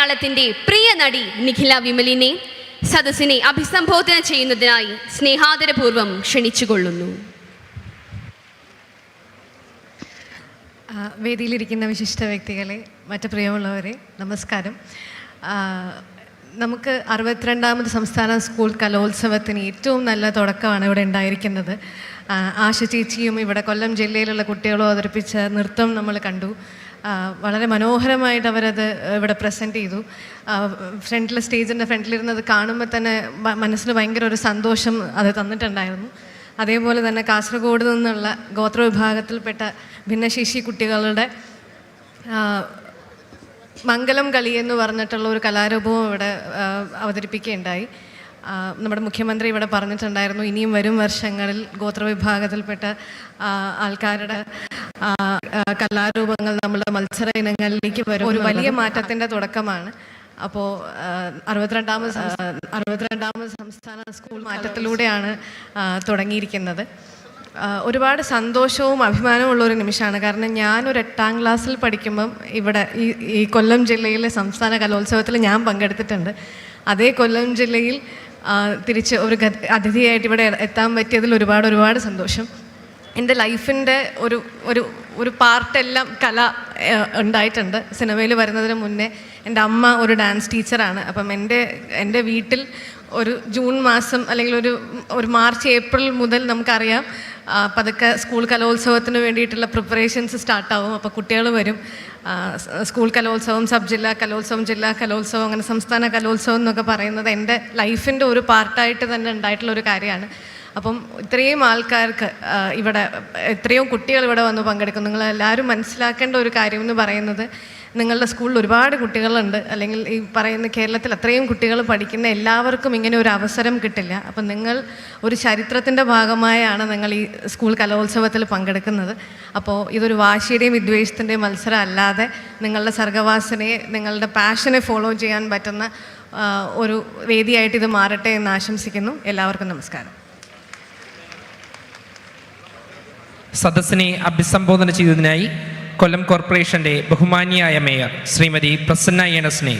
മലയാളത്തിൻ്റെ പ്രിയ നടി നിഖില വിമലിനെ സദസ്സിനെ അഭിസംബോധന ചെയ്യുന്നതിനായി സ്നേഹാദരപൂർവ്വം ക്ഷണിച്ചുകൊള്ളുന്നു. വേദിയിലിരിക്കുന്ന വിശിഷ്ട വ്യക്തികളെ, മറ്റു പ്രിയമുള്ളവരെ, നമസ്കാരം. നമുക്ക് 62ാമത് സംസ്ഥാന സ്കൂൾ കലോത്സവത്തിന് ഏറ്റവും നല്ല തുടക്കമാണ് ഇവിടെ ഉണ്ടായിരിക്കുന്നത്. ആശ ചേച്ചിയും ഇവിടെ കൊല്ലം ജില്ലയിലുള്ള കുട്ടികളും അവതരിപ്പിച്ച നൃത്തം നമ്മൾ കണ്ടു. വളരെ മനോഹരമായിട്ട് അവരത് ഇവിടെ പ്രസൻറ്റ് ചെയ്തു. ഫ്രണ്ടിൽ, സ്റ്റേജിൻ്റെ ഫ്രണ്ടിലിരുന്നത് കാണുമ്പോൾ തന്നെ മനസ്സിന് ഭയങ്കര ഒരു സന്തോഷം അത് തന്നിട്ടുണ്ടായിരുന്നു. അതേപോലെ തന്നെ കാസർഗോഡ് നിന്നുള്ള ഗോത്രവിഭാഗത്തിൽപ്പെട്ട ഭിന്നശേഷി കുട്ടികളുടെ മംഗലം കളി എന്ന് പറഞ്ഞിട്ടുള്ള ഒരു കലാരൂപവും ഇവിടെ അവതരിപ്പിക്കുകയുണ്ടായി. നമ്മുടെ മുഖ്യമന്ത്രി ഇവിടെ പറഞ്ഞിട്ടുണ്ടായിരുന്നു, ഇനിയും വരും വർഷങ്ങളിൽ ഗോത്രവിഭാഗത്തിൽപ്പെട്ട ആൾക്കാരുടെ കലാരൂപങ്ങൾ നമ്മുടെ മത്സര ഇനങ്ങളിലേക്ക് വരും. ഒരു വലിയ മാറ്റത്തിൻ്റെ തുടക്കമാണ്. അപ്പോൾ 62ാമത് സംസ്ഥാന സ്കൂൾ മാറ്റത്തിലൂടെയാണ് തുടങ്ങിയിരിക്കുന്നത്. ഒരുപാട് സന്തോഷവും അഭിമാനവും ഉള്ളൊരു നിമിഷമാണ്. കാരണം ഞാനൊരു 8ാം ക്ലാസ്സിൽ പഠിക്കുമ്പം ഇവിടെ ഈ കൊല്ലം ജില്ലയിലെ സംസ്ഥാന കലോത്സവത്തിൽ ഞാൻ പങ്കെടുത്തിട്ടുണ്ട്. അതേ കൊല്ലം ജില്ലയിൽ തിരിച്ച് ഒരു അതിഥിയായിട്ട് ഇവിടെ എത്താൻ പറ്റിയതിൽ ഒരുപാട് സന്തോഷം. എൻ്റെ ലൈഫിൻ്റെ ഒരു പാർട്ടെല്ലാം കല ഉണ്ടായിട്ടുണ്ട്. സിനിമയിൽ വരുന്നതിന് മുന്നേ എൻ്റെ അമ്മ ഒരു ഡാൻസ് ടീച്ചറാണ്. അപ്പം എൻ്റെ വീട്ടിൽ ഒരു ജൂൺ മാസം അല്ലെങ്കിൽ ഒരു മാർച്ച് ഏപ്രിൽ മുതൽ നമുക്കറിയാം പതുക്കെ സ്കൂൾ കലോത്സവത്തിന് വേണ്ടിയിട്ടുള്ള പ്രിപ്പറേഷൻസ് സ്റ്റാർട്ടാവും. അപ്പോൾ കുട്ടികൾ വരും. സ്കൂൾ കലോത്സവം, സബ് ജില്ലാ കലോത്സവം, ജില്ലാ കലോത്സവം, അങ്ങനെ സംസ്ഥാന കലോത്സവം എന്നൊക്കെ പറയുന്നത് എൻ്റെ ലൈഫിൻ്റെ ഒരു പാർട്ടായിട്ട് തന്നെ ഉണ്ടായിട്ടുള്ളൊരു കാര്യമാണ്. അപ്പം ഇത്രയും ആൾക്കാർക്ക് ഇവിടെ, ഇത്രയും കുട്ടികൾ ഇവിടെ വന്ന് പങ്കെടുക്കും. നിങ്ങളെല്ലാവരും മനസ്സിലാക്കേണ്ട ഒരു കാര്യം എന്ന് പറയുന്നത്, നിങ്ങളുടെ സ്കൂളിൽ ഒരുപാട് കുട്ടികളുണ്ട്, അല്ലെങ്കിൽ ഈ പറയുന്ന കേരളത്തിൽ അത്രയും കുട്ടികൾ പഠിക്കുന്ന എല്ലാവർക്കും ഇങ്ങനെ ഒരു അവസരം കിട്ടില്ല. അപ്പം നിങ്ങൾ ഒരു ചരിത്രത്തിൻ്റെ ഭാഗമായാണ് നിങ്ങൾ ഈ സ്കൂൾ കലോത്സവത്തിൽ പങ്കെടുക്കുന്നത്. അപ്പോൾ ഇതൊരു വാശിയുടെയും വിദ്വേഷത്തിൻ്റെയും മത്സരം അല്ലാതെ നിങ്ങളുടെ സർഗവാസനയെ, നിങ്ങളുടെ പാഷനെ ഫോളോ ചെയ്യാൻ പറ്റുന്ന ഒരു വേദിയായിട്ട് ഇത് മാറട്ടെ എന്ന് ആശംസിക്കുന്നു. എല്ലാവർക്കും നമസ്കാരം. സദസ്സിനെ അഭിസംബോധന ചെയ്തതിനായി കൊല്ലം കോർപ്പറേഷന്റെ ബഹുമാന്യായ മേയർ ശ്രീമതി പ്രസന്ന എണസിനെ